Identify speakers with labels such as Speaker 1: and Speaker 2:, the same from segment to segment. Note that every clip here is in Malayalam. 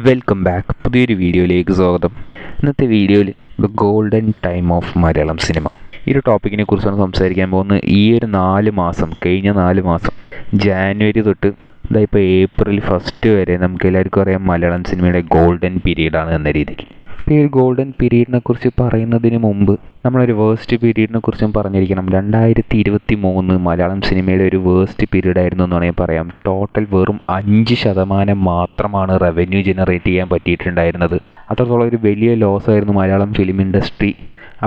Speaker 1: Welcome back. പുതിയൊരു വീഡിയോയിലേക്ക് സ്വാഗതം. ഇന്നത്തെ വീഡിയോയിൽ the golden time of Malayalam cinema, ഈ ഒരു ടോപ്പിക്കിനെ കുറിച്ചാണ് സംസാരിക്കാൻ പോകുന്നത്. ഈ ഒരു കഴിഞ്ഞ 4 മാസം ജാനുവരി തൊട്ട് ഇപ്പോൾ ഏപ്രിൽ 1 വരെ നമുക്ക് എല്ലാവർക്കും അറിയാം മലയാളം സിനിമയുടെ ഗോൾഡൻ പീരീഡാണ് എന്ന രീതിക്ക്. ഈ ഒരു ഗോൾഡൻ പീരീഡിനെ കുറിച്ച് പറയുന്നതിന് മുമ്പ് നമ്മളൊരു വേഴ്സ്റ്റ് പീരീഡിനെ കുറിച്ചും പറഞ്ഞിരിക്കണം. 2023 മലയാളം സിനിമയുടെ ഒരു വേഴ്സ്റ്റ് പീരീഡ് ആയിരുന്നു എന്ന് വേണമെങ്കിൽ പറയാം. ടോട്ടൽ വെറും 5% മാത്രമാണ് റവന്യൂ ജനറേറ്റ് ചെയ്യാൻ പറ്റിയിട്ടുണ്ടായിരുന്നത്. അത്രത്തോളം ഒരു വലിയ ലോസ് ആയിരുന്നു മലയാളം ഫിലിം ഇൻഡസ്ട്രി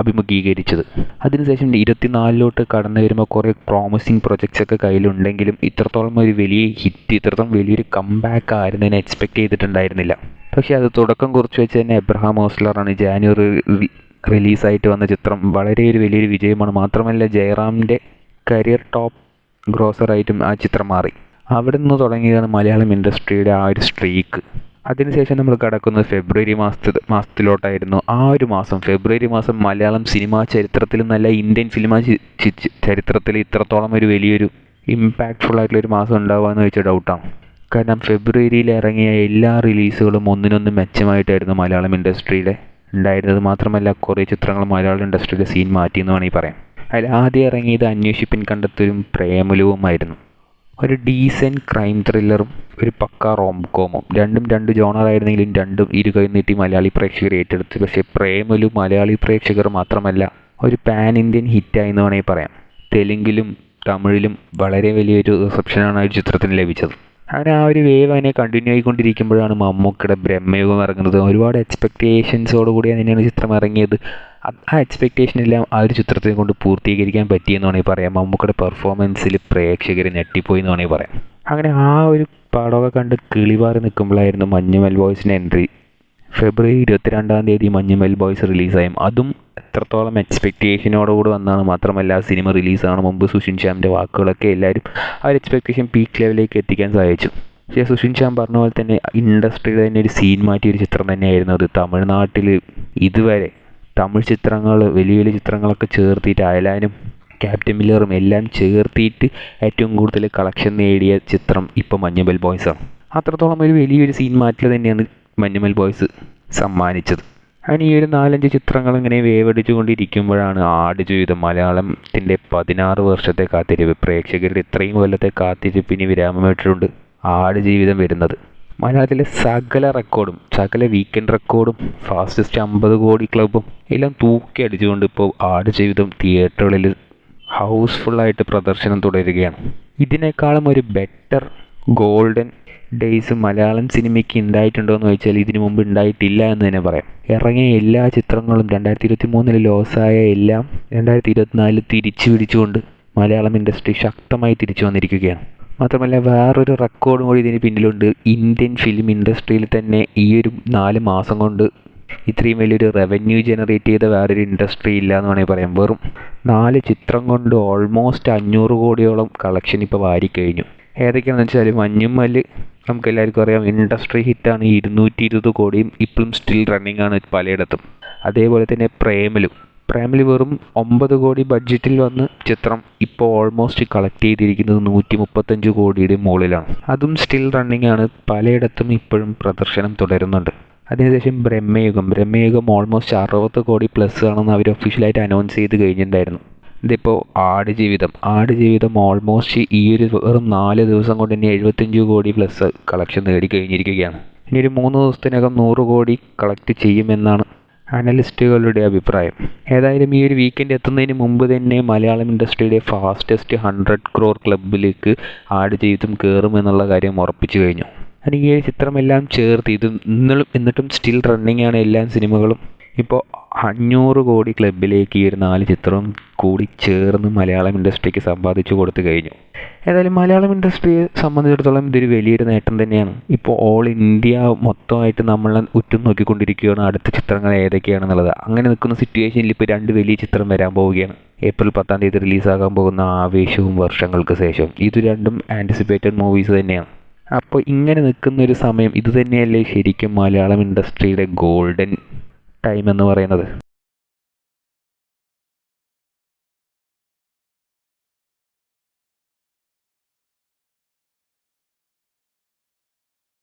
Speaker 1: അഭിമുഖീകരിച്ചത്. അതിനുശേഷം 24 കടന്നു വരുമ്പോൾ കുറേ പ്രോമിസിങ് പ്രൊജക്ട്സ് ഒക്കെ കയ്യിലുണ്ടെങ്കിലും ഇത്രത്തോളം ഒരു വലിയ ഹിറ്റ്, ഇത്രത്തോളം വലിയൊരു കംബാക്ക് ആയിരുന്നതിനെ എക്സ്പെക്റ്റ് ചെയ്തിട്ടുണ്ടായിരുന്നില്ല. പക്ഷേ അത് തുടക്കം കുറിച്ച് വെച്ച് തന്നെ എബ്രഹാം ഓസ്ലറാണ് ജാനുവരി റിലീസായിട്ട് വന്ന ചിത്രം വളരെ വലിയൊരു വിജയമാണ്. മാത്രമല്ല ജയറാമിൻ്റെ കരിയർ ടോപ്പ് ഗ്രോസറായിട്ടും ആ ചിത്രം മാറി. അവിടെ നിന്ന് തുടങ്ങിയതാണ് മലയാളം ഇൻഡസ്ട്രിയുടെ ആ ഒരു സ്ട്രീക്ക്. അതിനുശേഷം നമ്മൾ കടക്കുന്നത് ഫെബ്രുവരി മാസത്തിലോട്ടായിരുന്നു. ആ ഒരു മാസം ഫെബ്രുവരി മാസം മലയാളം സിനിമാ ചരിത്രത്തിലും നല്ല ഇന്ത്യൻ സിനിമാ ചരിത്രത്തിൽ ഇത്രത്തോളം ഒരു വലിയൊരു ഇമ്പാക്റ്റ്ഫുൾ ആയിട്ടുള്ളൊരു മാസം ഉണ്ടാവുകയെന്ന് വെച്ചാൽ ഡൗട്ടാണ്. കാരണം ഫെബ്രുവരിയിൽ ഇറങ്ങിയ എല്ലാ റിലീസുകളും ഒന്നിനൊന്ന് മെച്ചമായിട്ടായിരുന്നു മലയാളം ഇൻഡസ്ട്രിയിലെ ഉണ്ടായിരുന്നത്. മാത്രമല്ല കുറേ ചിത്രങ്ങൾ മലയാളം ഇൻഡസ്ട്രിയിലെ സീൻ മാറ്റിയെന്ന് വേണമെങ്കിൽ പറയാം. അതിൽ ആദ്യം ഇറങ്ങിയത് അന്വേഷിപ്പിൻ കണ്ടെത്തലും പ്രേമലുവുമായിരുന്നു. ഒരു ഡീസൻറ്റ് ക്രൈം ത്രില്ലറും ഒരു പക്ക റോംകോമും. രണ്ടും 2 ജോണറായിരുന്നെങ്കിലും രണ്ടും ഇരുകൈ നീട്ടി മലയാളി പ്രേക്ഷകർ ഏറ്റെടുത്തു. പക്ഷേ പ്രേമലു മലയാളി പ്രേക്ഷകർ മാത്രമല്ല ഒരു പാൻ ഇന്ത്യൻ ഹിറ്റായി എന്ന് വേണമെങ്കിൽ പറയാം. തെലുങ്കിലും തമിഴിലും വളരെ വലിയൊരു റിസപ്ഷനാണ് ആ ഒരു ചിത്രത്തിന് ലഭിച്ചത്. അങ്ങനെ ആ ഒരു വേവ് അതിനെ കണ്ടിന്യൂ ആയിക്കൊണ്ടിരിക്കുമ്പോഴാണ് മമ്മൂക്കയുടെ ബ്രഹ്മയുഗം ഇറങ്ങുന്നത്. ഒരുപാട് എക്സ്പെക്റ്റേഷൻസോടുകൂടി തന്നെയാണ് ചിത്രം ഇറങ്ങിയത്. ആ എക്സ്പെക്റ്റേഷനെല്ലാം ആ ഒരു ചിത്രത്തെ കൊണ്ട് പൂർത്തീകരിക്കാൻ പറ്റിയെന്ന് വേണമെങ്കിൽ പറയാം. മമ്മൂക്കയുടെ പെർഫോമൻസിൽ പ്രേക്ഷകർ ഞെട്ടിപ്പോയി എന്ന് വേണമെങ്കിൽ പറയാം. അങ്ങനെ ആ ഒരു പടമൊക്കെ കണ്ട് കിളിവാറി നിൽക്കുമ്പോഴായിരുന്നു മഞ്ഞുമൽ ബോയ്സിൻ്റെ എൻട്രി. ഫെബ്രുവരി 22 മഞ്ഞുമൽ ബോയ്സ് റിലീസായും അതും എത്രത്തോളം എക്സ്പെക്റ്റേഷനോടുകൂടി വന്നതാണ്. മാത്രമല്ല സിനിമ റിലീസാണ് മുമ്പ് സുഷിൻ ശ്യാമിൻ്റെ വാക്കുകളൊക്കെ എല്ലാവരും ആ ഒരു എക്സ്പെക്റ്റേഷൻ പീക്ക് ലെവലിലേക്ക് എത്തിക്കാൻ സഹായിച്ചു. പക്ഷേ സുഷിൻ ശ്യാം പറഞ്ഞ പോലെ തന്നെ ഇൻഡസ്ട്രിയിൽ തന്നെ ഒരു സീൻ മാറ്റിയൊരു ചിത്രം തന്നെയായിരുന്നു അത്. തമിഴ്നാട്ടിൽ ഇതുവരെ തമിഴ് ചിത്രങ്ങൾ വലിയ വലിയ ചിത്രങ്ങളൊക്കെ ചേർത്തിട്ട് അയലാനും ക്യാപ്റ്റൻ മില്ലറും എല്ലാം ചേർത്തിട്ട് ഏറ്റവും കൂടുതൽ കളക്ഷൻ നേടിയ ചിത്രം ഇപ്പോൾ മഞ്ഞുമൽ ബോയ്സാണ്. അത്രത്തോളം ഒരു വലിയൊരു സീൻ മാറ്റൽ തന്നെയാണ് മഞ്ഞുമൽ ബോയ്സ് സമ്മാനിച്ചത്. അങ്ങനെ ഈ ഒരു 4-5 ചിത്രങ്ങൾ ഇങ്ങനെ വേവടിച്ചുകൊണ്ടിരിക്കുമ്പോഴാണ് ആടുജീവിതം, മലയാളത്തിൻ്റെ 16 വർഷത്തെ കാത്തിരിപ്പ്, പ്രേക്ഷകരുടെ ഇത്രയും കൊല്ലത്തെ കാത്തിരിപ്പിന് വിരാമമിട്ടിട്ടുണ്ട് ആടുജീവിതം വരുന്നത്. മലയാളത്തിലെ സകല റെക്കോർഡും, സകല വീക്കെൻഡ് റെക്കോർഡും, ഫാസ്റ്റസ്റ്റ് 50 കോടി ക്ലബും എല്ലാം തൂക്കി അടിച്ചുകൊണ്ട് ഇപ്പോൾ ആടുജീവിതം തിയേറ്ററുകളിൽ ഹൗസ്ഫുള്ളായിട്ട് പ്രദർശനം തുടരുകയാണ്. ഇതിനേക്കാളും ഒരു ബെറ്റർ ഗോൾഡൻ ഡേയ്സ് മലയാളം സിനിമയ്ക്ക് ഉണ്ടായിട്ടുണ്ടോ എന്ന് ചോദിച്ചാൽ ഇതിനു മുമ്പ് ഉണ്ടായിട്ടില്ല എന്ന് തന്നെ പറയാം. ഇറങ്ങിയ എല്ലാ ചിത്രങ്ങളും 2023 ലോസായ എല്ലാം 2024 തിരിച്ചു പിടിച്ചുകൊണ്ട് മലയാളം ഇൻഡസ്ട്രി ശക്തമായി തിരിച്ചു വന്നിരിക്കുകയാണ്. മാത്രമല്ല വേറൊരു റെക്കോർഡും കൂടി ഇതിന് പിന്നിലുണ്ട്. ഇന്ത്യൻ ഫിലിം ഇൻഡസ്ട്രിയിൽ തന്നെ ഈ ഒരു 4 മാസം കൊണ്ട് ഇത്രയും വലിയൊരു റവന്യൂ ജനറേറ്റ് ചെയ്ത വേറൊരു ഇൻഡസ്ട്രി ഇല്ല എന്ന് വേണമെങ്കിൽ പറയാം. വെറും 4 ചിത്രം കൊണ്ട് ഓൾമോസ്റ്റ് 500 കോടിയോളം കളക്ഷൻ ഇപ്പോൾ വാരിക്കഴിഞ്ഞു. ഏതൊക്കെയാണെന്ന് വെച്ചാൽ മഞ്ഞുമൽ നമുക്ക് എല്ലാവർക്കും അറിയാം ഇൻഡസ്ട്രി ഹിറ്റാണ്, 220 കോടിയും ഇപ്പോഴും സ്റ്റിൽ റണ്ണിങ് ആണ് പലയിടത്തും. അതേപോലെ തന്നെ പ്രേമലു വെറും 9 കോടി ബഡ്ജറ്റിൽ വന്ന് ചിത്രം ഇപ്പോൾ ഓൾമോസ്റ്റ് കളക്ട് ചെയ്തിരിക്കുന്നത് 135 കോടിയുടെ മുകളിലാണ്. അതും സ്റ്റിൽ റണ്ണിങ് ആണ്, പലയിടത്തും ഇപ്പോഴും പ്രദർശനം തുടരുന്നുണ്ട്. അതിനുശേഷം ബ്രഹ്മയുഗം ഓൾമോസ്റ്റ് 60 കോടി പ്ലസ് ആണെന്ന് അവർ ഒഫീഷ്യലായിട്ട് അനൗൺസ് ചെയ്ത് കഴിഞ്ഞിട്ടുണ്ടായിരുന്നു. ഇതിപ്പോൾ ആടുജീവിതം ഓൾമോസ്റ്റ് ഈ ഒരു വെറും 4 ദിവസം കൊണ്ട് തന്നെ 75 കോടി പ്ലസ് കളക്ഷൻ നേടിക്കഴിഞ്ഞിരിക്കുകയാണ്. ഇനി ഒരു 3 ദിവസത്തിനകം 100 കോടി കളക്ട് ചെയ്യുമെന്നാണ് അനലിസ്റ്റുകളുടെ അഭിപ്രായം. ഏതായാലും ഈ ഒരു വീക്കെൻഡ് എത്തുന്നതിന് മുമ്പ് തന്നെ മലയാളം ഇൻഡസ്ട്രിയുടെ ഫാസ്റ്റസ്റ്റ് 100 crore ക്ലബിലേക്ക് ആടുജീവിതം കയറുമെന്നുള്ള കാര്യം ഉറപ്പിച്ചു കഴിഞ്ഞു. അതിന് ഈ ഒരു ചിത്രമെല്ലാം ചേർത്ത് എന്നിട്ടും സ്റ്റിൽ റണ്ണിങ് ആണ് എല്ലാ സിനിമകളും. ഇപ്പോൾ 500 കോടി ക്ലബിലേക്ക് ഈ ഒരു 4 ചിത്രവും കൂടി ചേർന്ന് മലയാളം ഇൻഡസ്ട്രിക്ക് സമ്പാദിച്ചു കൊടുത്തു കഴിഞ്ഞു. ഏതായാലും മലയാളം ഇൻഡസ്ട്രിയെ സംബന്ധിച്ചിടത്തോളം ഇതൊരു വലിയൊരു നേട്ടം തന്നെയാണ്. ഇപ്പോൾ ഓൾ ഇന്ത്യ മൊത്തമായിട്ട് നമ്മളെ ഉറ്റുനോക്കിക്കൊണ്ടിരിക്കുകയാണ് അടുത്ത ചിത്രങ്ങൾ ഏതൊക്കെയാണെന്നുള്ളത്. അങ്ങനെ നിൽക്കുന്ന സിറ്റുവേഷനിൽ ഇപ്പോൾ 2 വലിയ ചിത്രം വരാൻ പോവുകയാണ്. ഏപ്രിൽ 10 റിലീസാകാൻ പോകുന്ന ആവേശവും വർഷങ്ങൾക്ക് ശേഷം. ഇത് രണ്ടും ആൻറ്റിസിപ്പേറ്റഡ് മൂവീസ് തന്നെയാണ്. അപ്പോൾ ഇങ്ങനെ നിൽക്കുന്ന ഒരു സമയം ഇത് തന്നെയല്ലേ ശരിക്കും മലയാളം ഇൻഡസ്ട്രിയുടെ ഗോൾഡൻ ടൈം എന്ന് പറയുന്നത്.